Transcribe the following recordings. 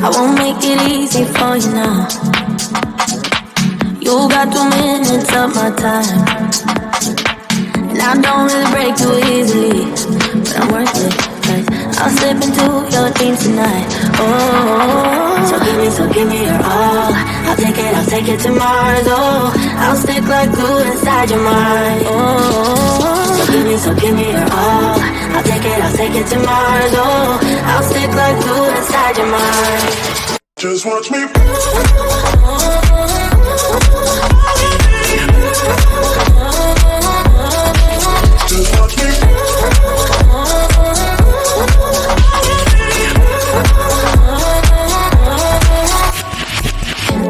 won't make it easy for you now. You got 2 minutes of my time, and I don't really break too easily, but I'm worth it, 'cause I'll slip into your dreams tonight. Oh, so give me your all. I'll take it to Mars. Oh, I'll stick like glue inside your mind. Oh, so give me your all. I'll take it to Mars. Oh, I'll stick like glue inside your mind. Just watch me. Just watch me.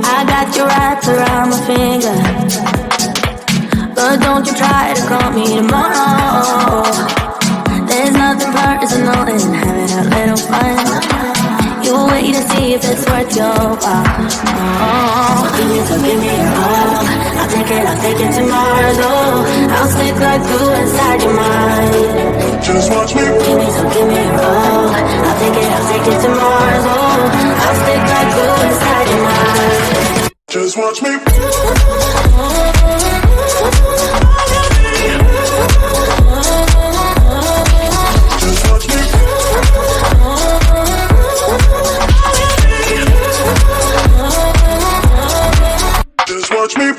I got your wrapped around my finger, but don't you try to call me tomorrow. There's nothing personal in having a little fun. You wait to see if it's worth your while. Oh, so give me your all. I'll take it to Mars. Oh, I'll stick like glue inside your mind. Just watch me. Give me your all. I'll take it to Mars. Oh, I'll stick like glue inside your mind. Just watch me. Watch me.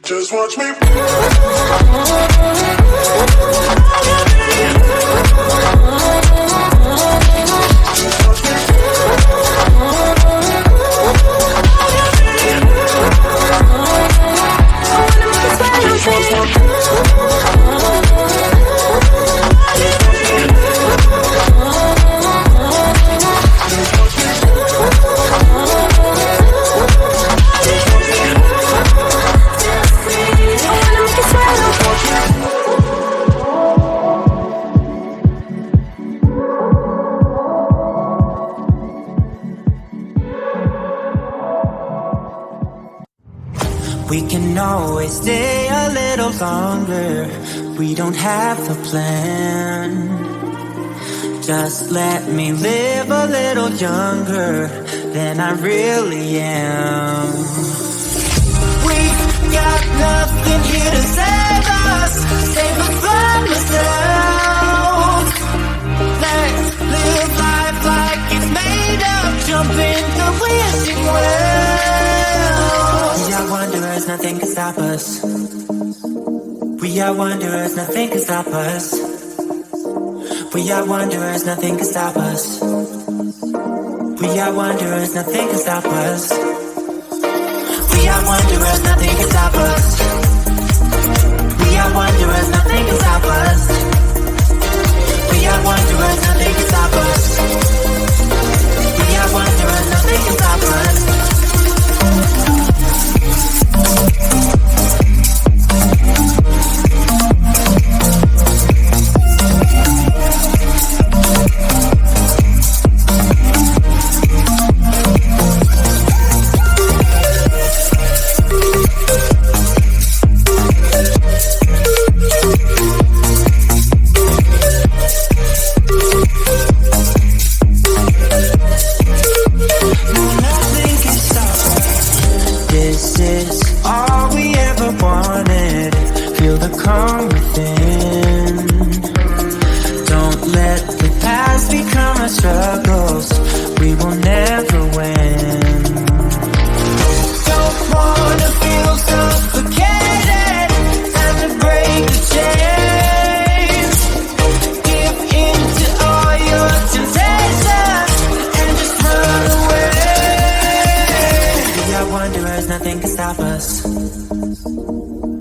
Just watch me. We can always stay a little longer. We don't have a plan. Just let me live a little younger than I really am. We've got nothing here to save us from ourselves. Let's live life like it's made up. Jump in the wishing well. We are wanderers, nothing can stop us. We are wanderers, nothing can stop us. We are wanderers, nothing can stop us. We are wanderers, nothing can stop us. We are wanderers, nothing can stop us. We are wanderers, nothing can stop us. We are wanderers, nothing can stop us. We are wanderers, nothing can stop us.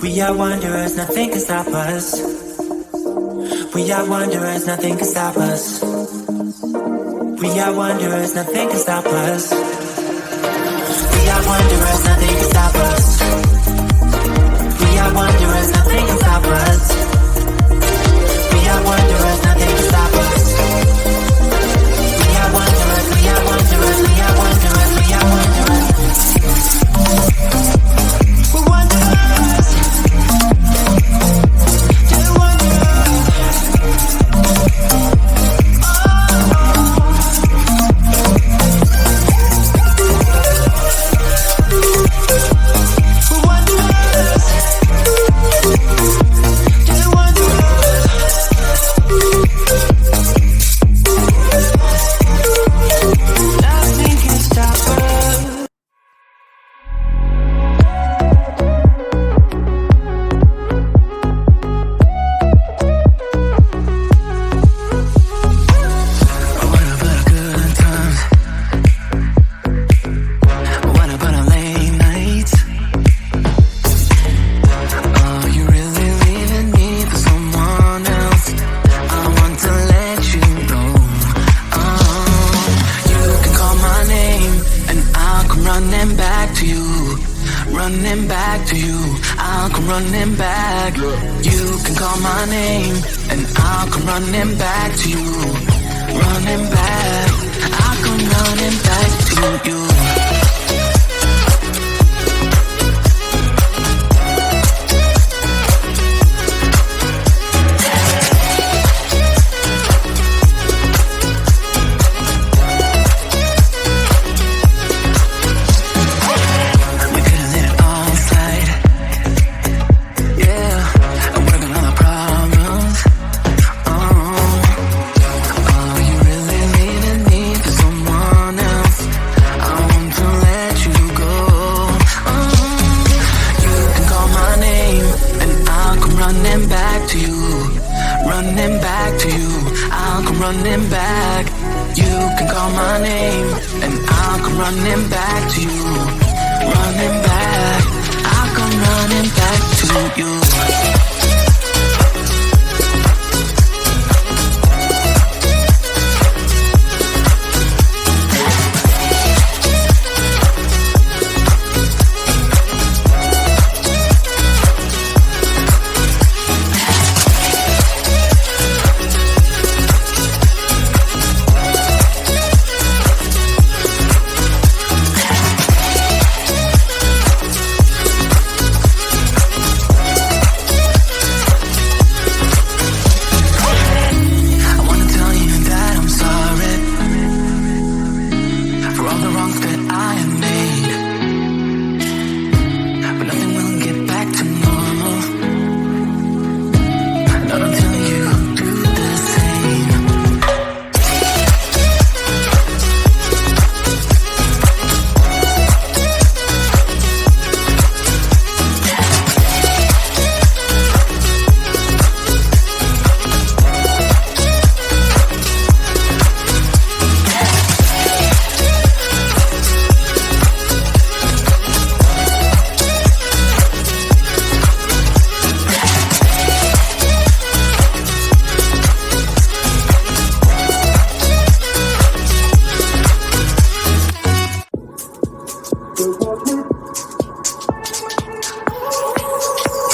We are wanderers, nothing can stop us. We are wanderers, nothing can stop us. We are wanderers, nothing can stop us. We are wanderers, nothing can stop us. We are wanderers, nothing can stop us. We are wanderers, nothing can stop us. We are wanderers, we are wanderers, we are wanderers, we are wanderers. We're wanderers. Just wanderers. We're wanderers. Just wanderers. Nothing can stop us. What about good times? What about our late nights? Are you really leaving me for someone else? I want to let you know. You can call my name and I'll come running back to you. Running back to you, I'll come running back. You can call my name and I'll come running back to you. Running back, I'll come running back to you. We could've let it all slide. Yeah, I'm working on the problems. Are you really leaving me for someone else? I want to let you go. You can call my name and I'll come running back to you. Running back to you, I'll come running back. You can call my name and I'll come running back to you. Running back, I'll come running back to you. I wanna tell you that I'm sorry for all the wrongs that I have made, but nothing will get back to normal, not until you do the same.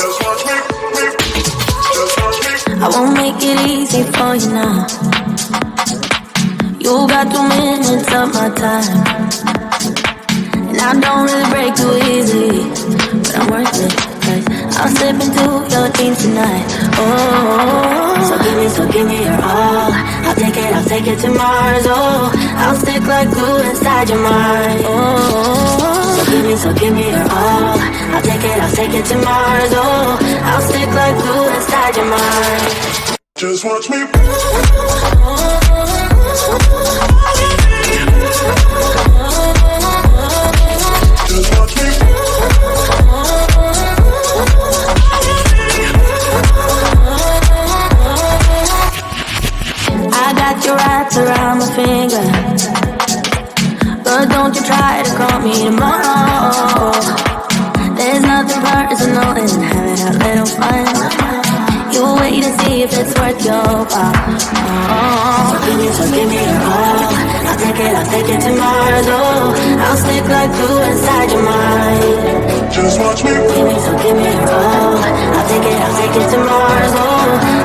Just watch me. Just watch me. I won't make it easy for you now. You got 2 minutes of my time, and I don't really break too easily, but I'm worth it, 'cause I'll slip into your dreams tonight. Oh, so give me your all. I'll take it to Mars. Oh, I'll stick like glue inside your mind. Oh, so give me your all. I'll take it to Mars. Oh, I'll stick like glue inside your mind. Just watch me. Just watch me. I got your wrapped around my finger, but don't you try to call me tomorrow. There's nothing personal in having a little fun. You wait and see if it's worth your while. So give me your all. I'll take it to Mars, oh. I'll stick like glue inside your mind. Just watch me. Give me your all. I'll take it to Mars, oh.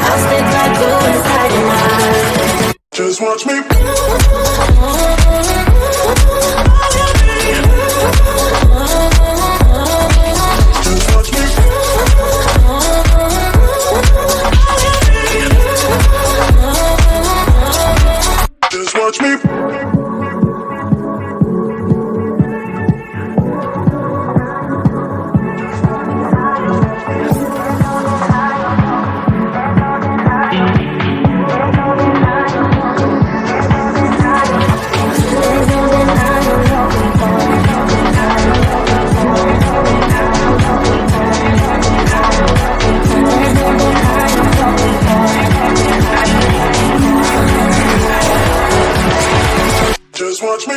I'll stick like glue inside your mind. Just watch me. Just watch me. Just watch me.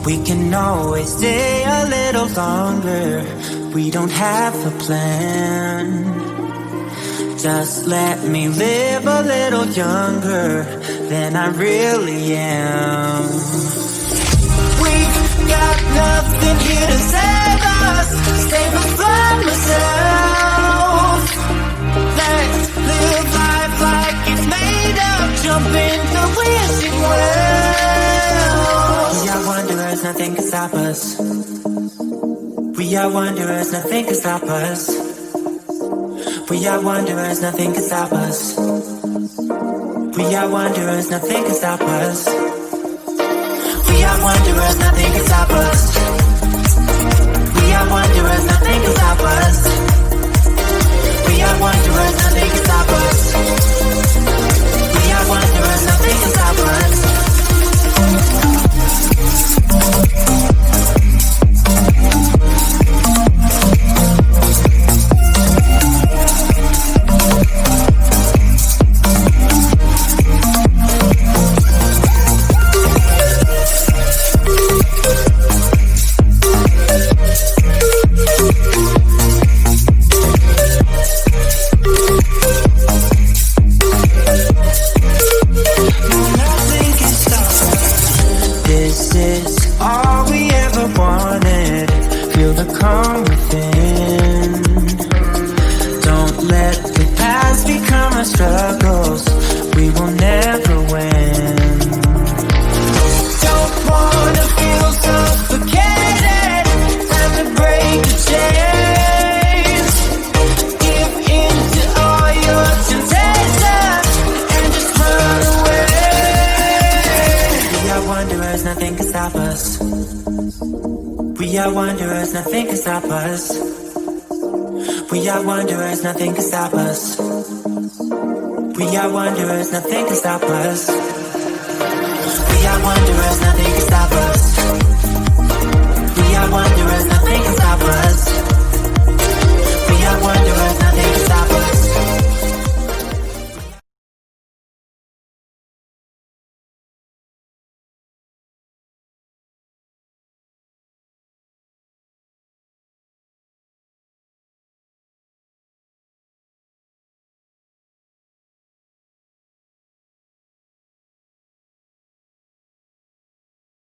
We can always stay a little longer. We don't have a plan. Just let me live a little younger than I really am. We've got nothing here to save us. Save us from myself. Let's live life like it's made up. Jump in the wishing well. We are wanderers, nothing can stop us. We are wanderers, nothing can stop us. We are wanderers, nothing can stop us. We are wanderers, nothing can stop us. We are wanderers, nothing can stop us. We are wanderers, nothing can stop us. We are wanderers, nothing can stop us. We are wanderers, nothing can stop us. This is all we ever wanted. Feel the calm within. Don't let the past become our struggles. We will never win. Don't wanna feel suffocated. Time to break the chains. Give in to all your temptations and just run away. We are wanderers, nothing can stop us. We are wanderers, nothing can stop us. We are wanderers, nothing can stop us. We are wanderers, nothing can stop us. We are wanderers, nothing can stop us. We are wanderers, nothing